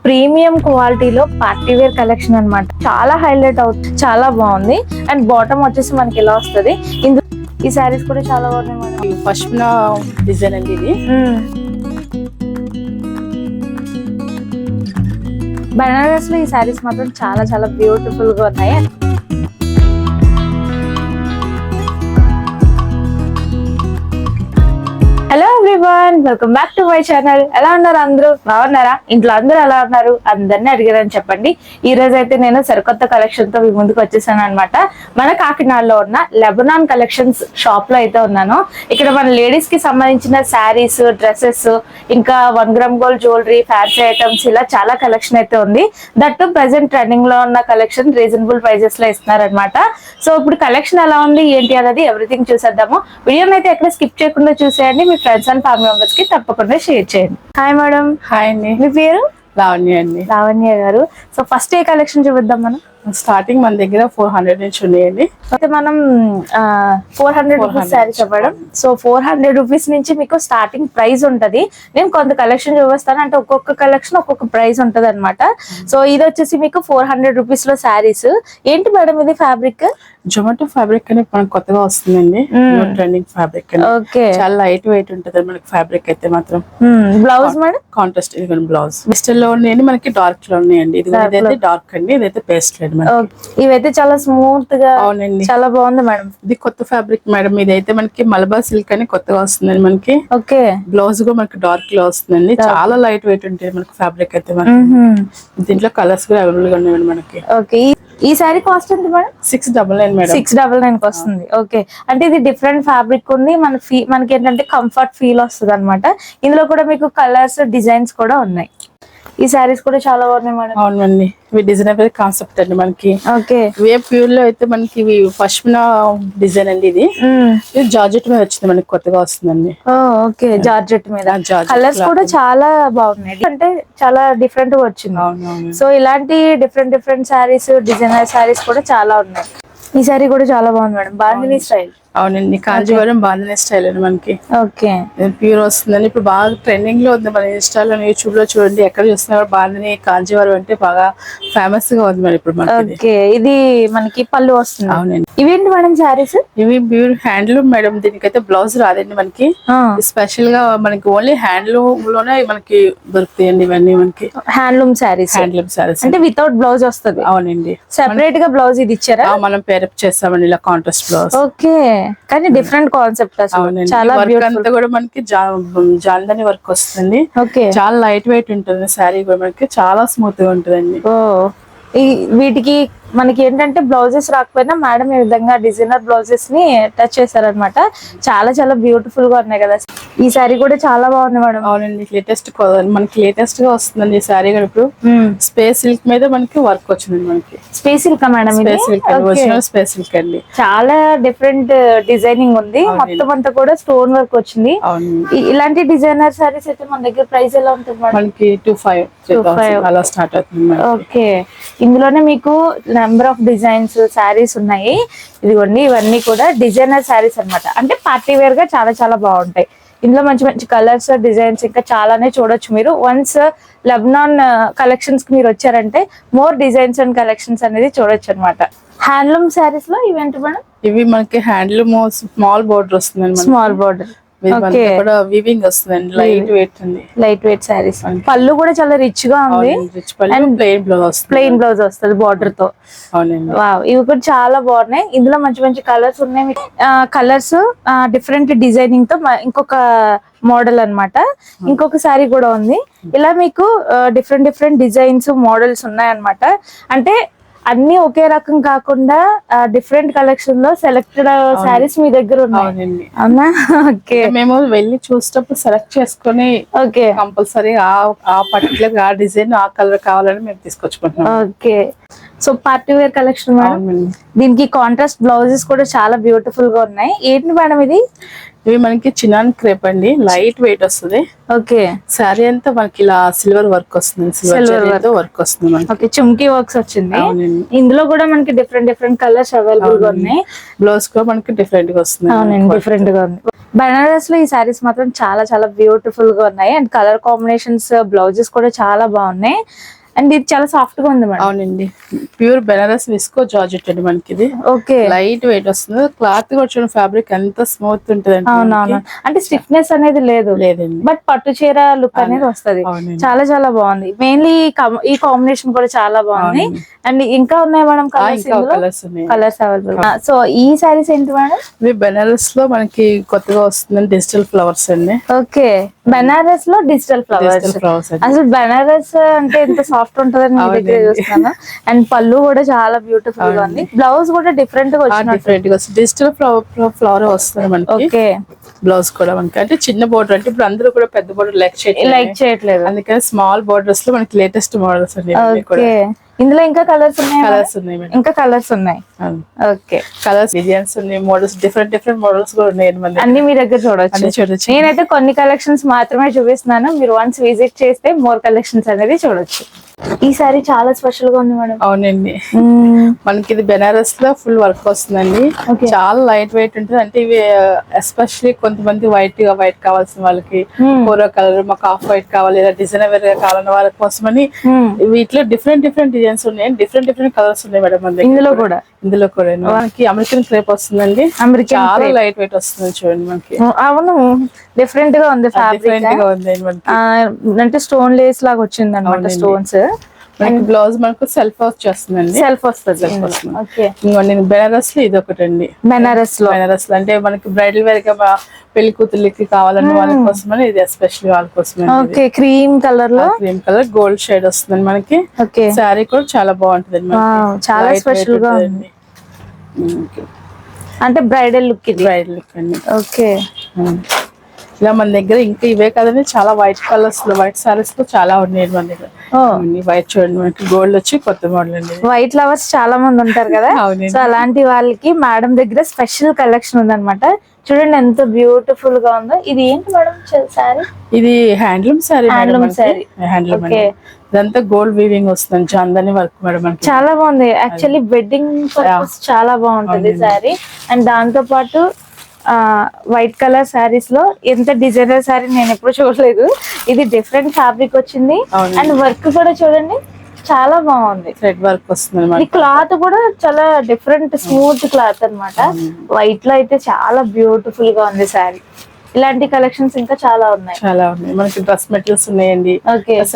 Premium క్వాలిటీలో party wear collection అన్నమాట. చాలా హైలైట్ అవుతుంది, చాలా బాగుంది. అండ్ బాటమ్ వచ్చేసి మనకి ఇలా వస్తుంది. ఈ సారీస్ కూడా చాలా బాగున్నాయి మేడం. ఫస్ట్ డిజైన్ అండి ఇది. బనారస్ లో ఈ సారీస్ మాత్రం చాలా చాలా బ్యూటిఫుల్ గా ఉన్నాయి. Hello everyone, welcome back to my channel. ఎలా ఉన్నారు అందరూ? బాగున్నారా? ఇంట్లో అందరూ ఎలా ఉన్నారు? అందరినీ అడిగారని చెప్పండి. ఈ రోజు అయితే నేను సరికొత్త కలెక్షన్ తో మీ ముందుకు వచ్చేసాను అనమాట. మన కాకినాడలో ఉన్న లెబనాన్ కలెక్షన్స్ షాప్ లో అయితే ఉన్నాను. ఇక్కడ మన లేడీస్ కి సంబంధించిన శారీస్, డ్రెస్సెస్, ఇంకా 1 gram gold jewellery, fancy items, ఇలా చాలా కలెక్షన్ అయితే ఉంది. దట్ ప్రెసెంట్ ట్రెండింగ్ లో ఉన్న కలెక్షన్ రీజనబుల్ ప్రైజెస్ లో ఇస్తున్నారనమాట. సో ఇప్పుడు కలెక్షన్ ఎలా ఉంది ఏంటి అనేది ఎవ్రీథింగ్ చూసేద్దాము. వీడియోని అయితే ఎక్కడ స్కిప్ చేయకుండా చూసేయండి. మీ ఫ్రెండ్స్ అండ్ ఫ్యామిలీ మెంబర్స్ కి తప్పకుండా షేర్ చేయండి. Hi madam. హాయ్ అండి. మీ పేరు? లావణ్య అండి. లావణ్య గారు. సో ఫస్ట్ ఏ కలెక్షన్ చూద్దాం మనం. స్టార్టింగ్ మన దగ్గర 400 నుంచి ఉన్నాయండి. అయితే మనం 400 రూపీస్ శారీ చెప్పడం. సో 400 రూపీస్ నుంచి మీకు స్టార్టింగ్ ప్రైస్ ఉంటది. నేను కొంత కలెక్షన్ చూపిస్తాను, అంటే ఒక్కొక్క కలెక్షన్ ఒక్కొక్క ప్రైస్ ఉంటది అనమాట. సో ఇది వచ్చేసి మీకు 400 రూపీస్ లో శారీస్. ఏంటి మేడం ఇది? ఫ్యాబ్రిక్ జొమాటో ఫ్యాబ్రిక్ అని మనకు కొత్తగా వస్తుందండి. ట్రెండింగ్ ఫ్యాబ్రిక్ అని. చాలా లైట్ వెయిట్ ఉంటది మనకి ఫ్యాబ్రిక్ అయితే మాత్రం. Blouse madam contrast blouse mister లో ఉన్నాయండి, మనకి డార్క్ లో ఉన్నాయండి. ఇదైతే డార్క్ అండి, ఇదైతే పేస్ట్ లేదు. ఇవైతే చాలా స్మూత్ గా, అవునండి, చాలా బాగుంది మేడం. ఇది కొత్త ఫ్యాబ్రిక్ మేడం. ఇదైతే మనకి మలబార్ సిల్క్ అని కొత్తగా వస్తుందండి మనకి. ఓకే. బ్లౌజ్ కూడా మనకి డార్క్ లో వస్తుందండి. చాలా లైట్ వెయిట్ ఉంటుంది మనకి ఫ్యాబ్రిక్ అయితే. దీంట్లో కలర్స్ కూడా అవైలబుల్ గా ఉన్నాయండి మనకి. ఓకే. ఈ సారీ కాస్ట్ ఎంత మేడం? 699 మేడం. 699 కి వస్తుంది. ఓకే. అంటే ఇది డిఫరెంట్ ఫ్యాబ్రిక్ ఉంది. మనకి ఏంటంటే కంఫర్ట్ ఫీల్ వస్తుంది అనమాట. ఇందులో కూడా మీకు కలర్స్, డిజైన్స్ కూడా ఉన్నాయి. ఈ సారీస్ కూడా చాలా బాగున్నాయి మేడం. అవునండి, ఇవి డిజైనబుల్ కాన్సెప్ట్ అండి మనకి. ఓకే. ఇవే ప్యూర్ లో అయితే మనకి ఇవి ఫస్ట్ డిజైన్ అండి. ఇది జార్జెట్ మీద వచ్చింది మనకి, కొత్తగా వస్తుందండి. ఓకే. జార్జెట్ మీద కలర్స్ కూడా చాలా బాగున్నాయి, అంటే చాలా డిఫరెంట్ గా వచ్చింది. సో ఇలాంటి డిఫరెంట్ సారీస్, డిజైనర్ సారీస్ కూడా చాలా ఉన్నాయి. ఈ సారీ కూడా చాలా బాగుంది మేడం. బాందిని స్టైల్. అవునండి, కాంజీవరం బాందిని స్టైల్ అండి మనకి. ఓకే. ప్యూర్ వస్తుందండి. ఇప్పుడు బాగా ట్రెండింగ్ లో ఉంది మన ఇన్స్టాలో, యూట్యూబ్ లో చూడండి. ఎక్కడ చూస్తున్నా బాందిని, కాంజీవరం అంటే బాగా ఫేమస్ గా ఉంది మరి ఇప్పుడు మనకి. ఓకే. ఇది మనకి పళ్ళు వస్తుంది. అవునండి. ఇవేంటి మేడం సారీస్? ఇవి ప్యూర్ హ్యాండ్లూమ్ మేడం. దీనికైతే బ్లౌజ్ రాదండి మనకి. స్పెషల్ గా మనకి ఓన్లీ హ్యాండ్లూమ్ లోనే మనకి దొరుకుతాయండి ఇవన్నీ మనకి. హ్యాండ్లూమ్ సారీస్. హ్యాండ్లూమ్ సారీస్ అంటే వితౌట్ బ్లౌజ్ వస్తుంది. అవునండి. సెపరేట్ గా బ్లౌజ్ ఇది ఇచ్చారా? మనం పేరప్ చేస్తామండి ఇలా కాంట్రాస్ట్ బ్లౌజ్. ఓకే. కానీ డిఫరెంట్ కాన్సెప్ట్ అసలు. చాలా వర్క్ అంతా కూడా మనకి జాందని వర్క్ వస్తుంది. ఓకే. చాలా లైట్ వెయిట్ ఉంటుంది శారీ కూడా మనకి. చాలా స్మూత్ గా ఉంటుందండి. వీటికి మనకి ఏంటంటే బ్లౌజెస్ రాకపోయినా మేడం ఈ విధంగా డిజైనర్ బ్లౌజెస్ ని టచ్ చేశారనమాట. చాలా చాలా బ్యూటిఫుల్ గా ఉన్నాయి కదా. ఈ సారీ కూడా చాలా బాగుంది మేడం. అవునండి, లేటెస్ట్ మనకి లేటెస్ట్ గా వస్తుందండి ఈ సారీ కూడా. ఇప్పుడు స్పేస్ సిల్క్ మీద మనకి వర్క్ వచ్చింది మనకి. Space silk madam? Space silk, original space silk అండి. చాలా డిఫరెంట్ డిజైనింగ్ ఉంది. మొత్తం అంతా కూడా స్టోన్ వర్క్ వచ్చింది. ఇలాంటి డిజైనర్ సారీస్ అయితే మన దగ్గర ప్రైస్ ఎలా ఉంటుంది మేడం? మనకి 2500 అలా స్టార్ట్ అవుతుంది. ఓకే. ఇందులోనే మీకు నెంబర్ ఆఫ్ డిజైన్స్ సారీస్ ఉన్నాయి. ఇదిగోండి, ఇవన్నీ కూడా డిజైనర్ సారీస్ అన్నమాట. అంటే పార్టీ వేర్ గా చాలా చాలా బాగుంటాయి. ఇందులో మంచి మంచి కలర్స్, డిజైన్స్ ఇంకా చాలానే చూడొచ్చు మీరు. వన్స్ లెబనాన్ కలెక్షన్స్ కి మీరు వచ్చారంటే మోర్ డిజైన్స్ అండ్ కలెక్షన్స్ అనేది చూడొచ్చు అనమాట. హ్యాండ్లూమ్ సారీస్ లో ఇవేంటి మేడం? ఇవి మనకి హ్యాండ్లూమ్ స్మాల్ బోర్డర్ వస్తుందండి. స్మాల్ బోర్డర్ వీవింగ్ వస్తుందండి. లైట్ వెయిట్ ఉంది. Light weight saris. పళ్ళు కూడా చాలా రిచ్ గా ఉంది. ప్లెయిన్ బ్లౌజ్ వస్తుంది బోర్డర్ తో. వావ్, ఇవి కూడా చాలా బాగున్నాయి. ఇందులో మంచి మంచి కలర్స్ ఉన్నాయి. కలర్స్ డిఫరెంట్ డిజైనింగ్ తో ఇంకొక మోడల్ అన్నమాట. ఇంకొక సారీ కూడా ఉంది. ఇలా మీకు డిఫరెంట్ డిజైన్స్, మోడల్స్ ఉన్నాయి అన్నమాట. అంటే అన్ని ఒకే రకం కాకుండా డిఫరెంట్ కలెక్షన్ లో సెలెక్టెడ్ సారీస్ మీ దగ్గర ఉన్నాయి. అవునా? ఓకే. మేము వెళ్ళి చూసేటప్పుడు సెలెక్ట్ చేసుకుని కంపల్సరీ ఆ పర్టికులర్ ఆ డిజైన్, ఆ కలర్ కావాలని మేము తీసుకొచ్చుకుంటున్నాం. Okay. So party wear collection madam. దీనికి కాంట్రాస్ట్ బ్లౌజెస్ కూడా చాలా బ్యూటిఫుల్ గా ఉన్నాయి. ఏంటి మేడం ఇది? ఇవి మనకి చినాన్ క్రేప్ అండి. లైట్ వెయిట్ వస్తుంది. ఓకే. సారీ అంతా మనకి ఇలా సిల్వర్ వర్క్ వస్తుంది. సిల్వర్ వర్క్ వస్తుంది మనకి. ఓకే. చుమ్కీ వర్క్స్ వచ్చింది. ఇందులో కూడా మనకి డిఫరెంట్ కలర్స్ అవైలబుల్ గా ఉన్నాయి. బ్లౌజ్ కూడా మనకి డిఫరెంట్ గా వస్తుంది. అవునండి, డిఫరెంట్ గా ఉంది. బనారస్ లో ఈ సారీస్ మాత్రం చాలా చాలా బ్యూటిఫుల్ గా ఉన్నాయి. అండ్ కలర్ కాంబినేషన్స్, బ్లౌజెస్ కూడా చాలా బాగున్నాయి. అండ్ ఇది చాలా సాఫ్ట్ గా ఉంది మేడం. అవునండి, ప్యూర్ బెనారస్ విస్కో జార్జెట్ అండి మనకి. ఇది ఓకే, లైట్ వెయిట్ వస్తుంది. క్లాత్ కూడా చూడండి, ఫ్యాబ్రిక్ ఎంత స్మూత్ ఉంటుంది. అవునవును, అంటే స్టిఫ్నెస్ అనేది లేదు, లేదండి. బట్ పట్టు చీర లుక్ అనేది వస్తది. అవునండి. చాలా చాలా బాగుంది. మెయిన్లీ ఈ కాంబినేషన్ కూడా చాలా బాగుంది. అండ్ ఇంకా ఉన్నాయి madam colours, colours available. So ఈ సారీస్ ఏంటి మేడం? ఇవి బెనారస్ లో మనకి కొత్తగా వస్తుందండి, డిజిటల్ ఫ్లవర్స్ అండి. ఓకే, బెనారస్ లో డిజిటల్ ఫ్లవర్స్. అసలు బెనారస్ అంటే ఎంత సాఫ్ట్ ఉంటుందని మీ దగ్గర చూస్తున్నాను. అండ్ పళ్ళు కూడా చాలా బ్యూటిఫుల్ గా ఉంది. బ్లౌజ్ కూడా డిఫరెంట్ గా వచ్చినట్టు డిజిటల్ ఫ్లవర్ వస్తుంది మనకి. ఓకే, బ్లౌజ్ కూడా మనకి అంటే చిన్న బోర్డర్, అంటే ఇప్పుడు అందరూ కూడా పెద్ద బోర్డర్ లైక్ చేయట్లేదు, అందుకని స్మాల్ బోర్డర్స్ లో మనకి లేటెస్ట్ మోడల్స్ అండి. ఓకే, ఇందులో ఇంకా కలర్స్ ఉన్నాయి, మేడం. ఇంకా కలర్స్ ఉన్నాయి. ఓకే, కలర్స్, డిజైన్స్ ఉన్నాయి, మోడల్స్, డిఫరెంట్ మోడల్స్ కూడా ఉన్నాయి. అన్ని మీ దగ్గర చూడొచ్చు. నేనైతే కొన్ని కలెక్షన్స్ మాత్రమే చూపిస్తున్నాను. మీరు వన్స్ విజిట్ చేస్తే మోర్ కలెక్షన్స్ అనేది చూడొచ్చు. ఈ సారీ చాలా స్పెషల్ గా ఉంది మేడం. అవునండి, మనకి ఇది బెనారస్ లో ఫుల్ వర్క్ వస్తుందండి. చాలా లైట్ వెయిట్ ఉంటుంది. అంటే ఇవి ఎస్పెషల్లీ కొంతమంది వైట్ కావాల్సిన వాళ్ళకి, కోరో కలర్, మాకు ఆఫ్ వైట్ కావాలి, లేదా డిజైనర్ వేర్ కావాలన్న వాళ్ళ కోసమని వీటిలో డిఫరెంట్ డిజైన్స్ ఉన్నాయి, డిఫరెంట్ కలర్స్ ఉన్నాయి మేడం. ఇందులో కూడా మనకి అమెరికన్ క్రేప్ వస్తుందండి. చాలా లైట్ వెయిట్ వస్తుంది చూడండి మనకి. అవును, డిఫరెంట్ గా ఉంది ఫ్యాబ్రిక్, అంటే స్టోన్ లేస్ లాగా వచ్చింది అన్నమాట, స్టోన్స్. మనకి బ్లౌజ్ మనకు సెల్ఫ్ వచ్చేస్తుందండి, సెల్ఫ్ వస్తుంది. నేను బెనారస్ లో ఇది ఒకటి అండి. బెనారస్ లో అంటే మనకి బ్రైడల్ వేర్ గా పెళ్లి కూతుర్లకి కావాలన్న వాళ్ళ కోసమని ఇది ఎస్పెషల్లీ వాళ్ళ కోసం. Okay, cream colour gold shade వస్తుంది మనకి. శారీ కూడా చాలా బాగుంటుంది, చాలా స్పెషల్ గా ఉంది. అంటే బ్రైడల్ లుక్ అండి. ఓకే, ఇలా మన దగ్గర ఇంకా ఇవే కదండి, చాలా వైట్ కలర్స్ లో, వైట్ సారీస్ లో చాలా ఉన్నాయి మన దగ్గర. వైట్ చూడండి, మనకి గోల్డ్ వచ్చి కొత్త మోడల్ అండి. వైట్ లవర్స్ చాలా మంది ఉంటారు కదా, సో అలాంటి వాళ్ళకి మేడం దగ్గర స్పెషల్ కలెక్షన్ ఉందన్నమాట. చూడండి ఎంత బ్యూటిఫుల్ గా ఉందో. ఇది ఏంటి మేడం సారీ? ఇది హ్యాండ్లూమ్ సారీ. హ్యాండ్లూమ్ ఇదంతా గోల్డ్ వీవింగ్ వస్తుంది, చాందని వర్క్ మేడం. చాలా బాగుంది. యాక్చువల్లీ వెడ్డింగ్ పర్పస్ చాలా బాగుంటది సారీ. అండ్ దాంతో పాటు వైట్ కలర్ శారీస్ లో ఎంత డిజైనర్ శారీ నేను ఎప్పుడు చూడలేదు. ఇది డిఫరెంట్ ఫ్యాబ్రిక్ వచ్చింది. అండ్ వర్క్ కూడా చూడండి చాలా బాగుంది, థ్రెడ్ వర్క్ వస్తుంది. ఈ క్లాత్ కూడా చాలా డిఫరెంట్ స్మూత్ క్లాత్ అన్నమాట. వైట్ లో అయితే చాలా బ్యూటిఫుల్ గా ఉంది శారీ. ఇలాంటి కలెక్షన్స్ ఇంకా చాలా ఉన్నాయి. మనకి డ్రెస్ మెటీరియల్స్ ఉన్నాయండి,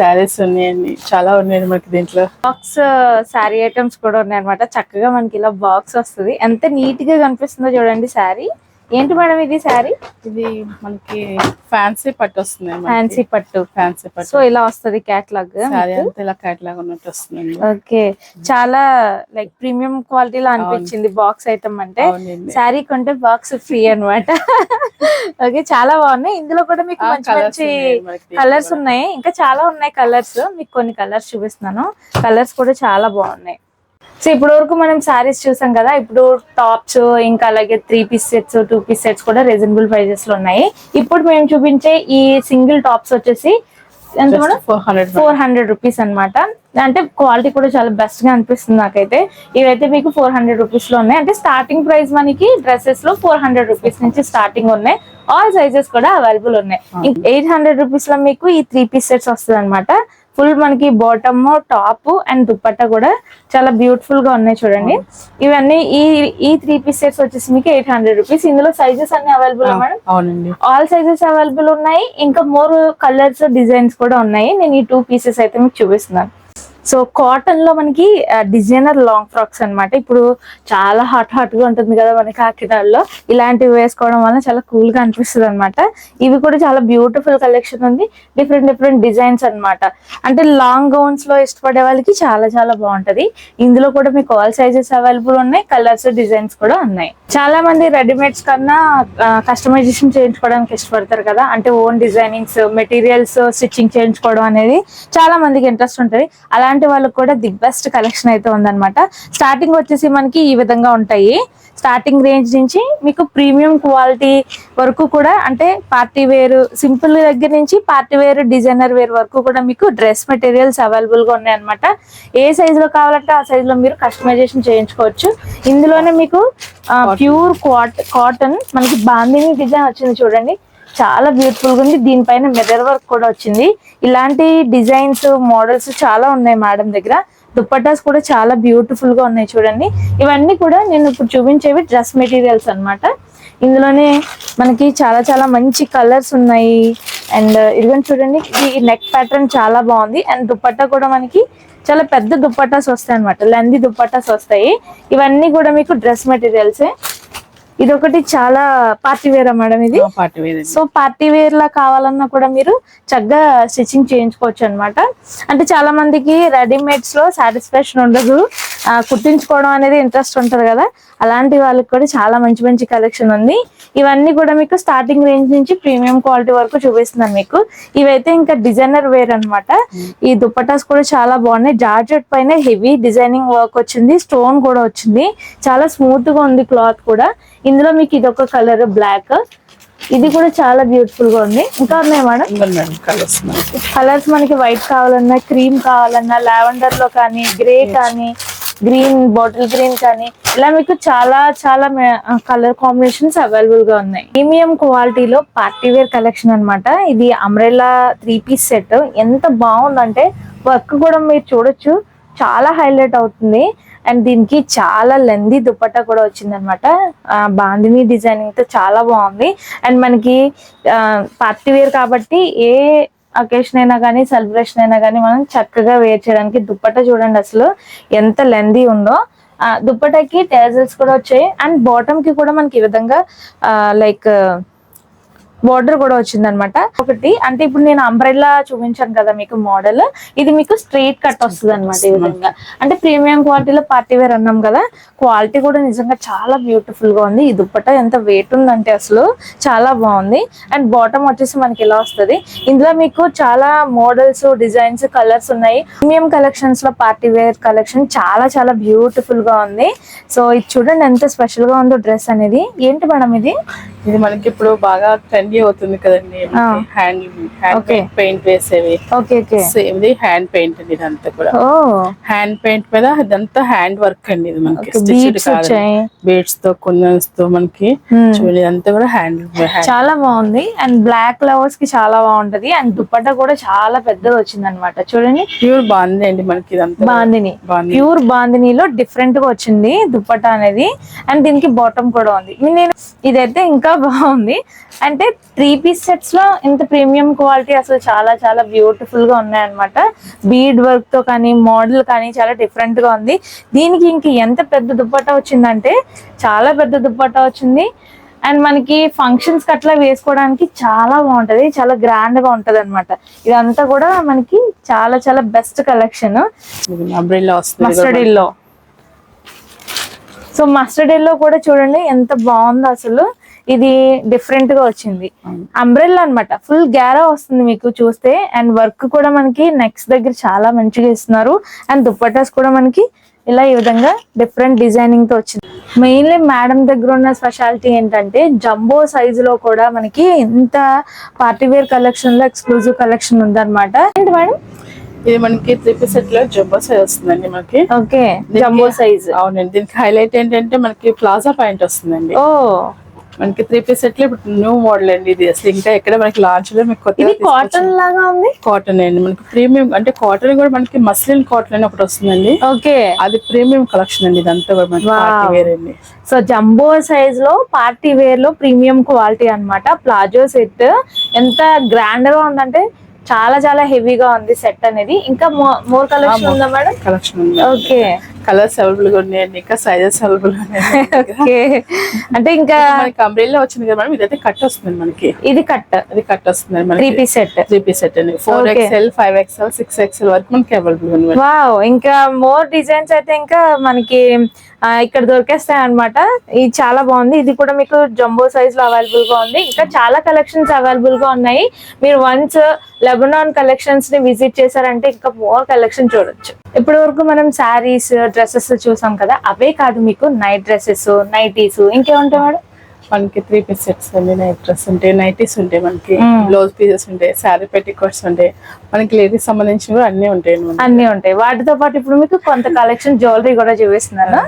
శారీస్ ఉన్నాయండి, చాలా ఉన్నాయండి మనకి. దీంట్లో బాక్స్ శారీ ఐటమ్స్ కూడా ఉన్నాయి అన్నమాట. చక్కగా మనకి ఇలా బాక్స్ వస్తుంది, ఎంత నీట్ గా కనిపిస్తుందో చూడండి శారీ. ఏంటి మేడం ఇది శారీ? ఇది మనకి ఫ్యాన్సీ పట్టు వస్తుంది. ఫ్యాన్సీ పట్టు. సో ఇలా వస్తుంది క్యాట్లాగ్, ఇలా క్యాట్లాగ్ ఉన్నట్టు వస్తుంది. ఓకే, చాలా లైక్ ప్రీమియం క్వాలిటీలో అనిపించింది బాక్స్ ఐటమ్ అంటే. శారీ కొంటే బాక్స్ ఫ్రీ అన్నమాట. ఓకే, చాలా బాగున్నాయి. ఇందులో కూడా మీకు మంచి మంచి కలర్స్ ఉన్నాయి, ఇంకా చాలా ఉన్నాయి కలర్స్. మీకు కొన్ని కలర్స్ చూపిస్తున్నాను. కలర్స్ కూడా చాలా బాగున్నాయి. సో ఇప్పటి వరకు మనం సారీస్ చూసాం కదా, ఇప్పుడు టాప్స్, ఇంకా అలాగే 3 పీస్ సెట్స్, 2 పీస్ సెట్స్ కూడా రీజనబుల్ ప్రైజెస్ లో ఉన్నాయి. ఇప్పుడు మేము చూపించే ఈ సింగిల్ టాప్స్ వచ్చేసి ఎంత మేడం? 400 రూపీస్ అనమాట. అంటే క్వాలిటీ కూడా చాలా బెస్ట్ గా అనిపిస్తుంది నాకైతే. ఇవైతే మీకు 400 రూపీస్ లో ఉన్నాయి. అంటే స్టార్టింగ్ ప్రైస్ మనకి డ్రెస్సెస్ లో 400 రూపీస్ నుంచి స్టార్టింగ్ ఉన్నాయి. ఆల్ సైజెస్ కూడా అవైలబుల్ ఉన్నాయి. 800 రూపీస్ లో మీకు ఈ 3 పీస్ సెట్స్ వస్తుంది అనమాట. ఫుల్ మనకి బాటమ్, టాప్ అండ్ దుపట్టా కూడా చాలా బ్యూటిఫుల్ గా ఉన్నాయి చూడండి. ఇవన్నీ ఈ 3 పీస్ సెట్స్ వచ్చేసి మీకు 800 రూపీస్. ఇందులో సైజెస్ అన్ని అవైలబుల్ మేడం? అవునండి, ఆల్ సైజెస్ అవైలబుల్ ఉన్నాయి. ఇంకా మోర్ కలర్స్, డిజైన్స్ కూడా ఉన్నాయి. నేను ఈ 2 పీసెస్ అయితే మీకు చూపిస్తున్నాను. సో కాటన్ లో మనకి డిజైనర్ లాంగ్ ఫ్రాక్స్ అన్నమాట. ఇప్పుడు చాలా హాట్ గా ఉంటుంది కదా మన కాకినాడలో. ఇలాంటివి వేసుకోవడం వల్ల చాలా కూల్ గా అనిపిస్తుంది అనమాట. ఇవి కూడా చాలా బ్యూటిఫుల్ కలెక్షన్ ఉంది. డిఫరెంట్ డిజైన్స్ అన్నమాట. అంటే లాంగ్ గౌన్స్ లో ఇష్టపడే వాళ్ళకి చాలా చాలా బాగుంటది. ఇందులో కూడా మీకు ఆల్ సైజెస్ అవైలబుల్ ఉన్నాయి. కలర్స్, డిజైన్స్ కూడా ఉన్నాయి. చాలా మంది రెడీమేడ్స్ కన్నా కస్టమైజేషన్ చేయించుకోవడానికి ఇష్టపడతారు కదా. అంటే ఓన్ డిజైనింగ్స్, మెటీరియల్స్, స్టిచ్చింగ్ చేయించుకోవడం అనేది చాలా మందికి ఇంట్రెస్ట్ ఉంటుంది. అలాంటి వాళ్ళకి కూడా ది బెస్ట్ కలెక్షన్ అయితే ఉందన్నమాట. స్టార్టింగ్ వచ్చేసి మనకి ఈ విధంగా ఉంటాయి. స్టార్టింగ్ రేంజ్ నుంచి మీకు ప్రీమియం క్వాలిటీ వరకు కూడా, అంటే పార్టీ వేర్, సింపుల్ దగ్గర నుంచి పార్టీ వేర్, డిజైనర్ వేర్ వరకు కూడా మీకు డ్రెస్ మెటీరియల్స్ అవైలబుల్ గా ఉన్నాయి అనమాట. ఏ సైజ్ లో కావాలంటే ఆ సైజ్ లో మీరు కస్టమైజేషన్ చేయించుకోవచ్చు. ఇందులోనే మీకు ప్యూర్ కాటన్ మనకి బాందిని డిజైన్ వచ్చింది చూడండి. చాలా బ్యూటిఫుల్ గా ఉంది. దీనిపైన మిర్రర్ వర్క్ కూడా వచ్చింది. ఇలాంటి డిజైన్స్ మోడల్స్ చాలా ఉన్నాయి మేడం దగ్గర. దుప్పటాస్ కూడా చాలా బ్యూటిఫుల్ గా ఉన్నాయి చూడండి. ఇవన్నీ కూడా నేను ఇప్పుడు చూపించేవి డ్రెస్ మెటీరియల్స్ అన్నమాట. ఇందులోనే మనకి చాలా చాలా మంచి కలర్స్ ఉన్నాయి. అండ్ ఇదిగోని చూడండి, ఈ నెక్ ప్యాటర్న్ చాలా బాగుంది. అండ్ దుప్పట్టా కూడా మనకి చాలా పెద్ద దుప్పటాస్ వస్తాయి అనమాట, లెంది దుప్పటాస్ వస్తాయి. ఇవన్నీ కూడా మీకు డ్రెస్ మెటీరియల్సే. ఇది ఒకటి చాలా పార్టీ వేర్ మేడం, ఇది party wear. So party wear లా కావాలన్నా కూడా మీరు చక్కగా స్టిచ్చింగ్ చేయించుకోవచ్చు అనమాట. అంటే చాలా మందికి రెడీమేడ్స్ లో సాటిస్ఫాక్షన్ ఉండదు, కుట్టించుకోవడం అనేది ఇంట్రెస్ట్ ఉంటది కదా, అలాంటి వాళ్ళకి కూడా చాలా మంచి మంచి కలెక్షన్ ఉంది. ఇవన్నీ కూడా మీకు స్టార్టింగ్ రేంజ్ నుంచి ప్రీమియం క్వాలిటీ వరకు చూపిస్తున్నాను మీకు. ఇవైతే ఇంకా డిజైనర్ వేర్ అన్నమాట. ఈ దుప్పటాస్ కూడా చాలా బాగున్నాయి. జార్జెట్ పైన హెవీ డిజైనింగ్ వర్క్ వచ్చింది, స్టోన్ కూడా వచ్చింది, చాలా స్మూత్ గా ఉంది క్లాత్ కూడా. ఇందులో మీకు ఇది ఒక కలర్ బ్లాక్, ఇది కూడా చాలా బ్యూటిఫుల్ గా ఉంది. ఇంకా ఉన్నాయి మేడం కలర్స్. మనకి వైట్ కావాలన్నా, క్రీమ్ కావాలన్నా, లావెండర్ లో కానీ, గ్రే కానీ, గ్రీన్, బాటిల్ గ్రీన్ కానీ, ఇలా మీకు చాలా చాలా కలర్ కాంబినేషన్స్ అవైలబుల్ గా ఉన్నాయి. ప్రీమియం క్వాలిటీలో పార్టీ వేర్ కలెక్షన్ అన్నమాట. ఇది అంబ్రెల్లా 3 పీస్ సెట్. ఎంత బాగుందంటే వర్క్ కూడా మీరు చూడొచ్చు, చాలా హైలైట్ అవుతుంది. అండ్ దీనికి చాలా లెందీ దుపట్టా కూడా వచ్చింది అనమాట. బాందిని డిజైనింగ్ తో చాలా బాగుంది. అండ్ మనకి పార్టీ వేర్ కాబట్టి ఏ అకేషన్ అయినా కానీ, సెలబ్రేషన్ అయినా కానీ మనం చక్కగా వేర్ చేయడానికి. దుపట్టా చూడండి అసలు ఎంత లెందీ ఉందో. దుపట్టాకి టేజల్స్ కూడా వచ్చాయి. అండ్ బాటమ్ కి కూడా మనకి ఈ విధంగా లైక్ బోర్డర్ కూడా వచ్చింది అనమాట. ఒకటి అంటే ఇప్పుడు నేను అంబ్రెల్లా చూపించాను కదా మీకు మోడల్, ఇది మీకు స్ట్రైట్ కట్ వస్తుంది అనమాట ఈ విధంగా. అంటే ప్రీమియం క్వాలిటీలో పార్టీ వేర్ అన్నాం కదా, క్వాలిటీ కూడా నిజంగా చాలా బ్యూటిఫుల్ గా ఉంది. ఈ దుప్పట్టా ఎంత వెయిట్ ఉందంటే అసలు చాలా బాగుంది. అండ్ బాటమ్ వచ్చేసి మనకి ఇలా వస్తుంది. ఇందులో మీకు చాలా మోడల్స్, డిజైన్స్, కలర్స్ ఉన్నాయి. ప్రీమియం కలెక్షన్స్ లో పార్టీ వేర్ కలెక్షన్ చాలా చాలా బ్యూటిఫుల్ గా ఉంది. సో ఇది చూడండి ఎంత స్పెషల్ గా ఉందో డ్రెస్ అనేది. ఏంటి మేడం ఇది? ఇది మనకి ఇప్పుడు బాగా ట్రెండీ అవుతుంది కదండి, హ్యాండ్ పెయింట్ వేసేవి. సేమ్ ఇది హ్యాండ్ పెయింట్ అండి. ఇదంతా కూడా హ్యాండ్ పెయింట్ మీద ఇదంతా హ్యాండ్ వర్క్ అండి. ఇది మనకి బీడ్స్ తో, కుందన్స్ తో మనకి చూడండి, ఇదంతా కూడా హ్యాండ్. చాలా బాగుంది. అండ్ బ్లాక్ ఫ్లవర్స్ కి చాలా బాగుంటది. అండ్ దుపట్టా కూడా చాలా పెద్దది వచ్చింది అనమాట. చూడండి ప్యూర్ బాందిని అండి మనకి. ఇదంతా బాందిని, ప్యూర్ బాందినిలో డిఫరెంట్ గా వచ్చింది దుపట్టా అనేది. అండ్ దీనికి బాటమ్ కూడా ఉంది. నేను ఇదైతే ఇంకా బాగుంది. అంటే 3 పీస్ సెట్స్ లో ఇంత ప్రీమియం క్వాలిటీ అసలు చాలా చాలా బ్యూటిఫుల్ గా ఉన్నాయన్నమాట. బీడ్ వర్క్ తో కానీ, మోడల్ కానీ చాలా డిఫరెంట్ గా ఉంది. దీనికి ఇంక ఎంత పెద్ద దుపట్టా వచ్చిందంటే చాలా పెద్ద దుపట్టా వచ్చింది. అండ్ మనకి ఫంక్షన్స్ కి అట్లా వేసుకోవడానికి చాలా బాగుంటది, చాలా గ్రాండ్ గా ఉంటది అనమాట. ఇదంతా కూడా మనకి చాలా చాలా best collection. Mustard yellow. So mustard yellow కూడా చూడండి ఎంత బాగుందో అసలు. ఇది డిఫరెంట్ గా వచ్చింది. అంబ్రెల్లా అన్నమాట, ఫుల్ గ్యారా వస్తుంది మీకు చూస్తే. అండ్ వర్క్ కూడా మనకి నెక్స్ దగ్గర చాలా మంచిగా ఇస్తున్నారు. అండ్ దుపట్టాస్ కూడా మనకి ఇలా ఈ విధంగా డిఫరెంట్ డిజైనింగ్ తో వచ్చింది. మెయిన్లీ మేడం దగ్గర ఉన్న స్పెషాలిటీ ఏంటంటే జంబో సైజ్ లో కూడా మనకి ఇంత పార్టీ వేర్ కలెక్షన్ లో ఎక్స్క్లూజివ్ కలెక్షన్ ఉందన్నమాట. ఏంటి మేడం? ఇది మనకి 3 పీస్ సెట్ లో జంబో సైజ్ వస్తుందండి మనకి. Okay, jumbo size. అవునండి. దీనికి హైలైట్ ఏంటంటే మనకి ప్లాజా పాయింట్ వస్తుందండి. ఓ, మనకి 3 పీస్ సెట్ లో ఇప్పుడు న్యూ మోడల్ అండి ఇది. అసలు ఇంకా ఎక్కడ మనకి లాంచ్ లో మీకు కొత్తగా కాటన్ లాగా ఉంది. కాటన్ అండి మనకి ప్రీమియం. అంటే కాటన్ కూడా మనకి మస్లిన్ కాటన్ అని ఒకటి వస్తుందండి. ఓకే, అది ప్రీమియం కలెక్షన్ అండి. ఇదంతా కూడా మనకి పార్టీ వేర్ అండి. సో జంబో సైజ్ లో పార్టీ వేర్ లో ప్రీమియం క్వాలిటీ అన్నమాట. ప్లాజో సెట్ ఎంత గ్రాండ్ గా ఉందంటే చాలా చాలా హెవీగా ఉంది సెట్ అనేది. ఇంకా మోర్ కలెక్షన్ ఉందా మేడం? కలెక్షన్ ఉంది. ఓకే, కలర్స్ అవైలబుల్ గా ఉన్నాయండి, ఇంకా సైజెస్ అవైలబుల్ ఓకే. అంటే ఇంకా మనకి అంబ్రెల్లా వచ్చింది కదా మేడం, ఇదైతే కట్ వస్తుంది మనకి. ఇది కట్, అది కట్ వస్తుంది మనకి. 3 పీస్ సెట్. 3 పీస్ సెట్ అండి. 4XL, 5XL, 6XL వరకు మనకి అవైలబుల్ ఉంది. వావ్, ఇంకా మోర్ డిజైన్స్ అయితే ఇంకా మనకి ఇక్కడ దొరికేస్తాయి అనమాట. ఇది చాలా బాగుంది. ఇది కూడా మీకు జంబో సైజ్ లో అవైలబుల్ గా ఉంది. ఇంకా చాలా కలెక్షన్స్ అవైలబుల్ గా ఉన్నాయి. మీరు వన్స్ లెబనాన్ కలెక్షన్స్ ని విజిట్ చేశారంటే ఇంకా మోర్ కలెక్షన్ చూడొచ్చు. ఇప్పటి వరకు మనం శారీస్, డ్రెస్సెస్ చూసాం కదా, అవే కాదు మీకు నైట్ డ్రెస్సెస్, నైటీస్ ఇంకేముంటాయి మేడం? మనకి 3 పీస్ సెట్స్ అండి, నైట్ డ్రెస్ ఉంటాయి, నైటీస్ ఉంటాయి, మనకి బ్లౌజ్ పీసెస్ ఉంటాయి, శారీ పెట్టికోట్స్ ఉంటాయి, మనకి లేడీస్ సంబంధించిన కూడా అన్ని ఉంటాయి. అన్ని ఉంటాయి. వాటితో పాటు ఇప్పుడు మీకు కొంత కలెక్షన్ జ్యువెలరీ కూడా చూపిస్తున్నాను.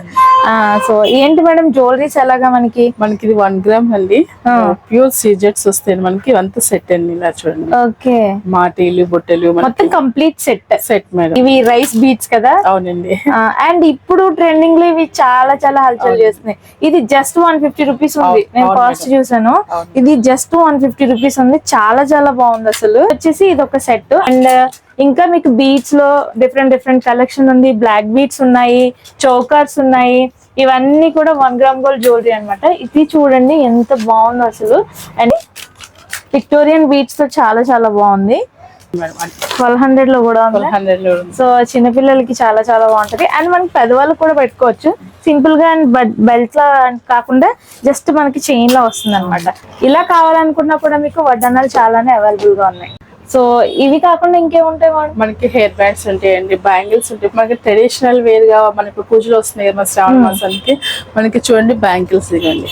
సో ఏంటి మేడం జ్యువెలరీస్ ఎలాగా మనకి ఇది 1 గ్రామ్ అండి, ప్యూర్ సీజెట్స్ వస్తాయి మనకి, ఇవంతా సెట్ అండి. ఇలా చూడండి, ఓకే, మాటీలు బుట్టలు మొత్తం కంప్లీట్ సెట్ మేడం. ఇవి రైస్ బీట్స్ కదా? అవునండి. అండ్ ఇప్పుడు ట్రెండింగ్ లో ఇవి చాలా చాలా హల్చల్ చేస్తున్నాయి. ఇది జస్ట్ 150 రూపీస్ ఉంది, నేను కాస్ట్ చూసాను. ఇది జస్ట్ 150 రూపీస్ ఉంది, చాలా చాలా బాగుంది అసలు. వచ్చేసి ఇది ఒక సెట్. అండ్ ఇంకా మీకు బీట్స్ లో డిఫరెంట్ కలెక్షన్ ఉంది. బ్లాక్ బీట్స్ ఉన్నాయి, చోకర్స్ ఉన్నాయి. ఇవన్నీ కూడా 1 గ్రామ్ గోల్డ్ జ్యువెలరీ అన్నమాట. ఇది చూడండి ఎంత బాగుందో అసలు. అండ్ విక్టోరియన్ బీట్స్ తో చాలా చాలా బాగుంది. 1200 లో కూడా ఉంది. సో చిన్నపిల్లలకి చాలా చాలా బాగుంటది. అండ్ మనకి పెద్దవాళ్ళకి కూడా పెట్టుకోవచ్చు సింపుల్ గా. అండ్ బెల్ట్ లా కాకుండా జస్ట్ మనకి చైన్ లా వస్తుంది అనమాట. ఇలా కావాలనుకున్నా కూడా మీకు వడ్డానాలు చాలానే అవైలబుల్ గా ఉన్నాయి. సో ఇవి కాకుండా ఇంకేముంటాయి మనకి హెయిర్ బ్యాండ్స్ ఉంటాయండి, బ్యాంగిల్స్ ఉంటాయి. మనకి ట్రెడిషనల్ వేర్ గా మనకి పూజలు వస్తున్నాయి మన శ్రావణ మాసానికి. మనకి చూడండి బ్యాంగిల్స్ ఇవ్వండి,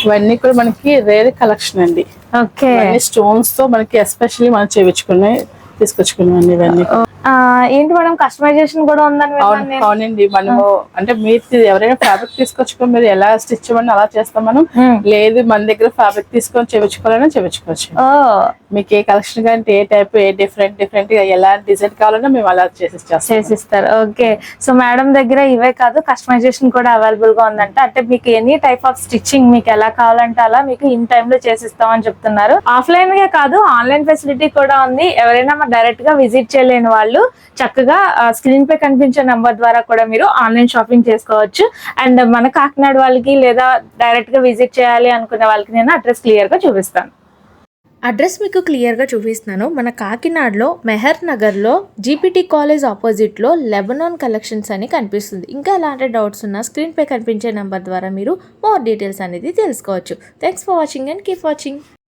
ఇవన్నీ కూడా మనకి రేర్ కలెక్షన్ అండి. ఓకే, స్టోన్స్ తో మనకి ఎస్పెషల్లీ మనం చేయించుకున్నాయి తీసుకొచ్చుకున్నాం ఇవన్నీ. ఏంటి మేడం కస్టమైజేషన్ కూడా ఉందని? అవునండి, మనము అంటే మీరు ఎవరైనా ఫ్యాబ్రిక్ తీసుకొచ్చుకో, మీరు ఎలా స్టిచ్ చేయమని అలా చేస్తాం మనం. లేదు మన దగ్గర ఫ్యాబ్రిక్ తీసుకొని చేయించుకోవాలన్నా చేయించుకోవచ్చు. మీకు ఏ కలెక్షన్ కానీ ఏ టైప్ ఏ డిఫరెంట్ గా ఎలా డిజైన్ కావాలన్నా మేము అలా చేసిస్తారు. ఓకే, సో మేడం దగ్గర ఇవే కాదు కస్టమైజేషన్ కూడా అవైలబుల్ గా ఉందంట. అంటే మీకు ఎనీ టైప్ ఆఫ్ స్టిచ్చింగ్ మీకు ఎలా కావాలంటే అలా మీకు ఇన్ టైమ్ లో చేసిస్తామని చెప్తున్నారు. ఆఫ్లైన్ గా కాదు, ఆన్లైన్ ఫెసిలిటీ కూడా ఉంది. ఎవరైనా డైరెక్ట్ గా విజిట్ చేయలేని వాళ్ళు చక్కగా స్క్రీన్ పై కనిపించే నంబర్ ద్వారా కూడా మీరు ఆన్లైన్ షాపింగ్ చేసుకోవచ్చు. అండ్ మన కాకినాడ వాళ్ళకి లేదా డైరెక్ట్ గా విజిట్ చేయాలి అనుకునే వాళ్ళకి నేను అడ్రస్ క్లియర్ గా చూపిస్తాను. అడ్రస్ మీకు క్లియర్గా చూపిస్తున్నాను. మన కాకినాడలో మెహర్ నగర్లో జీపీటీ కాలేజ్ ఆపోజిట్లో లెబనాన్ కలెక్షన్స్ అని కనిపిస్తుంది. ఇంకా ఎలాంటి డౌట్స్ ఉన్నా స్క్రీన్పై కనిపించే నెంబర్ ద్వారా మీరు మోర్ డీటెయిల్స్ అనేది తెలుసుకోవచ్చు. Thanks for watching and keep watching.